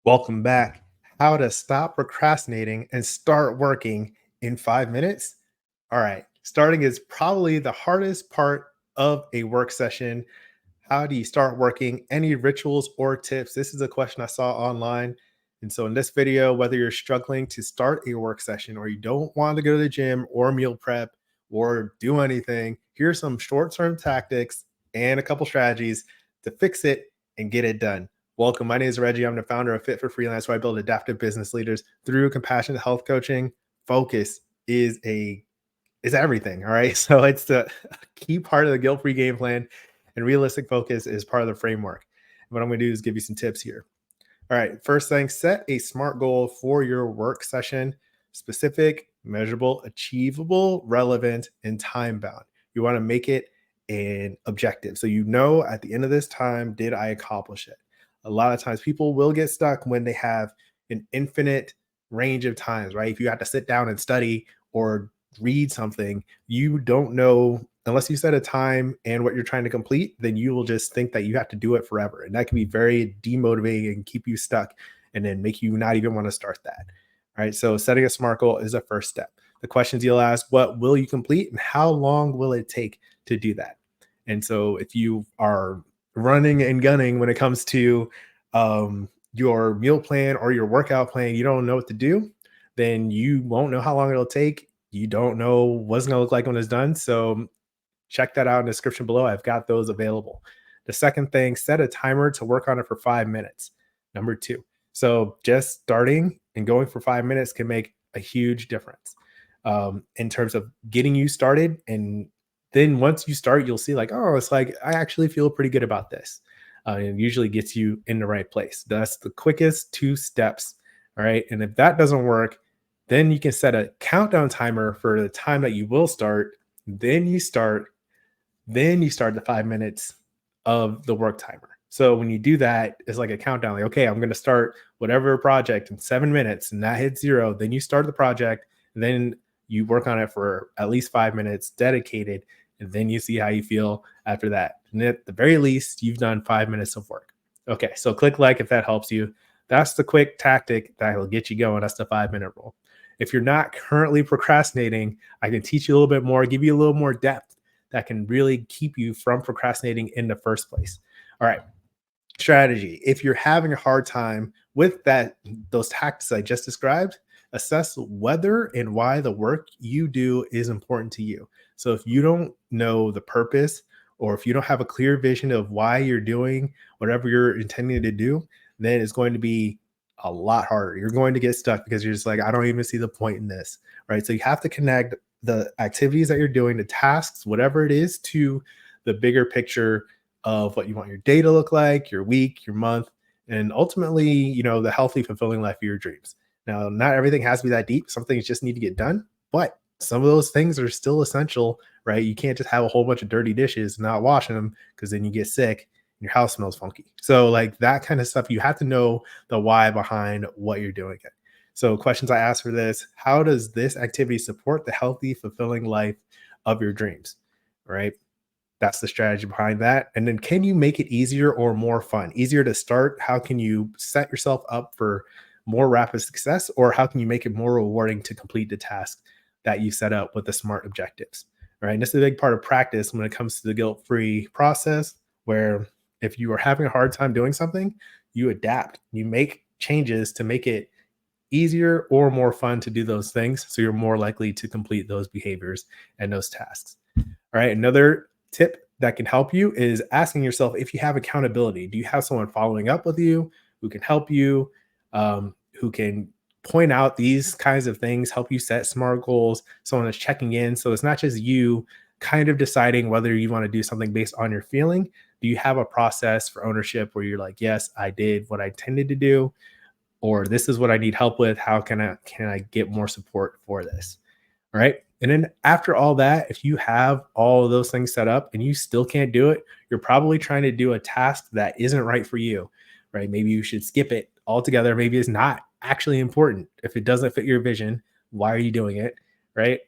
Welcome back. How to stop procrastinating and start working in 5 minutes. All right. Starting is probably the hardest part of a work session. How do you start working? Any rituals or tips? This is a question I saw online. And so, in this video, whether you're struggling to start a work session or you don't want to go to the gym or meal prep or do anything, here's some short term tactics and a couple strategies to fix it and get it done. Welcome. My name is Reggie. I'm the founder of Fit for Freelance, where I build adaptive business leaders through compassionate health coaching. Focus is everything. All right. So it's the key part of the guilt-free game plan, and realistic focus is part of the framework. What I'm going to do is give you some tips here. All right. First thing, set a SMART goal for your work session: specific, measurable, achievable, relevant, and time bound. You want to make it an objective. So you know at the end of this time, did I accomplish it? A lot of times people will get stuck when they have an infinite range of times, right? If you have to sit down and study or read something, you don't know unless you set a time and what you're trying to complete, then you will just think that you have to do it forever. And that can be very demotivating and keep you stuck and then make you not even want to start that. All right. So setting a SMART goal is a first step. The questions you'll ask: what will you complete and how long will it take to do that? And so if you are running and gunning when it comes to your meal plan or your workout plan, you don't know what to do, then you won't know how long it'll take. You don't know what's going to look like when it's done. So check that out in the description below. I've got those available. The second thing, set a timer to work on it for 5 minutes. Number two. So just starting and going for 5 minutes can make a huge difference in terms of getting you started. And then once you start, you'll see like, oh, it's like, I actually feel pretty good about this. And it usually gets you in the right place. That's the quickest 2 steps. All right. And if that doesn't work, then you can set a countdown timer for the time that you will start. Then you start the 5 minutes of the work timer. So when you do that, it's like a countdown, like, okay, I'm going to start whatever project in 7 minutes, and that hits 0. Then you start the project, and then you work on it for at least 5 minutes dedicated, and then you see how you feel after that. And at the very least, you've done 5 minutes of work. Okay, so click like if that helps you. That's the quick tactic that will get you going. That's the 5-minute rule. If you're not currently procrastinating, I can teach you a little bit more, give you a little more depth that can really keep you from procrastinating in the first place. All right. Strategy. If you're having a hard time with those tactics I just described, assess whether and why the work you do is important to you. So if you don't know the purpose, or if you don't have a clear vision of why you're doing whatever you're intending to do, then it's going to be a lot harder. You're going to get stuck because you're just like, I don't even see the point in this, right? So you have to connect the activities that you're doing, the tasks, whatever it is, to the bigger picture of what you want your day to look like, your week, your month, and ultimately, the healthy, fulfilling life of your dreams. Now, not everything has to be that deep. Some things just need to get done, but some of those things are still essential, right? You can't just have a whole bunch of dirty dishes and not washing them, because then you get sick and your house smells funky. So like that kind of stuff, you have to know the why behind what you're doing it. So questions I ask for this: how does this activity support the healthy, fulfilling life of your dreams? Right? That's the strategy behind that. And then, can you make it easier or more fun? Easier to start? How can you set yourself up for more rapid success? Or how can you make it more rewarding to complete the task that you set up with the SMART objectives? All right. And this is a big part of practice when it comes to the guilt-free process, where if you are having a hard time doing something, you adapt, you make changes to make it easier or more fun to do those things. So you're more likely to complete those behaviors and those tasks. All right. Another tip that can help you is asking yourself if you have accountability. Do you have someone following up with you who can help you, who can point out these kinds of things, help you set SMART goals, someone that's checking in? So it's not just you kind of deciding whether you want to do something based on your feeling. Do you have a process for ownership where you're like, yes, I did what I intended to do, or this is what I need help with. How can I get more support for this? All right. And then after all that, if you have all of those things set up and you still can't do it, you're probably trying to do a task that isn't right for you, right? Maybe you should skip it altogether. Maybe it's not actually important. If it doesn't fit your vision, why are you doing it? Right?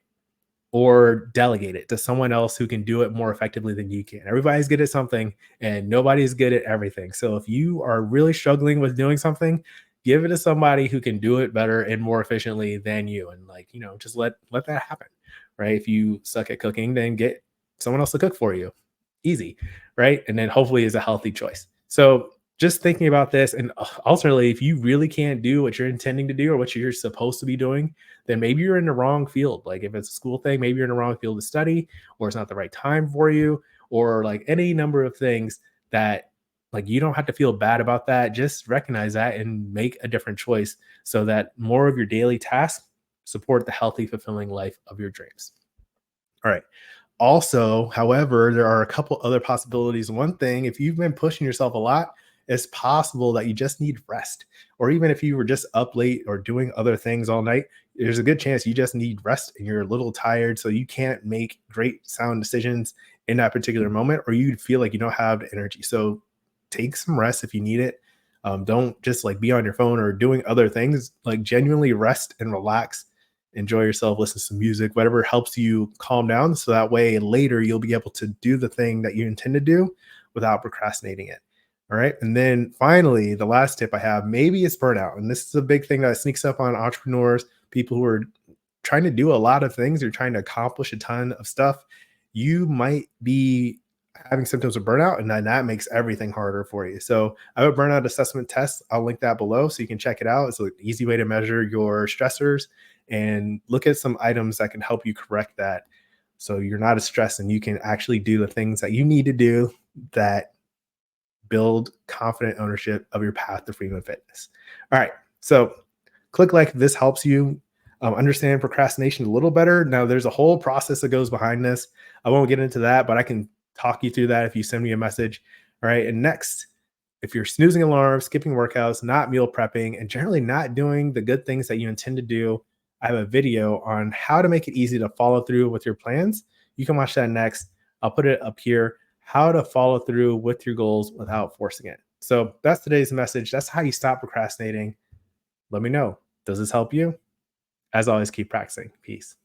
Or delegate it to someone else who can do it more effectively than you can. Everybody's good at something and nobody's good at everything. So if you are really struggling with doing something, give it to somebody who can do it better and more efficiently than you. And like, just let that happen. Right. If you suck at cooking, then get someone else to cook for you. Easy. Right. And then hopefully is a healthy choice. So just thinking about this, and ultimately, if you really can't do what you're intending to do or what you're supposed to be doing, then maybe you're in the wrong field. Like if it's a school thing, maybe you're in the wrong field to study, or it's not the right time for you, or like any number of things that, like, you don't have to feel bad about that. Just recognize that and make a different choice so that more of your daily tasks support the healthy, fulfilling life of your dreams. All right. Also, however, there are a couple other possibilities. One thing, if you've been pushing yourself a lot, it's possible that you just need rest. Or even if you were just up late or doing other things all night, there's a good chance you just need rest and you're a little tired. So you can't make great sound decisions in that particular moment, or you feel like you don't have the energy. So take some rest if you need it. Don't just like be on your phone or doing other things. Like genuinely rest and relax, enjoy yourself, listen to some music, whatever helps you calm down. So that way later you'll be able to do the thing that you intend to do without procrastinating it. All right. And then finally, the last tip I have, maybe it's burnout. And this is a big thing that sneaks up on entrepreneurs, people who are trying to do a lot of things, you're trying to accomplish a ton of stuff. You might be having symptoms of burnout, and then that makes everything harder for you. So I have a burnout assessment test. I'll link that below so you can check it out. It's an easy way to measure your stressors and look at some items that can help you correct that. So you're not as stressed and you can actually do the things that you need to do that build confident ownership of your path to freedom and fitness. All right. So click like if this helps you understand procrastination a little better. Now, there's a whole process that goes behind this. I won't get into that, but I can talk you through that if you send me a message. All right. And next, if you're snoozing alarms, skipping workouts, not meal prepping, and generally not doing the good things that you intend to do, I have a video on how to make it easy to follow through with your plans. You can watch that next. I'll put it up here, how to follow through with your goals without forcing it. So that's today's message. That's how you stop procrastinating. Let me know. Does this help you? As always, keep practicing. Peace.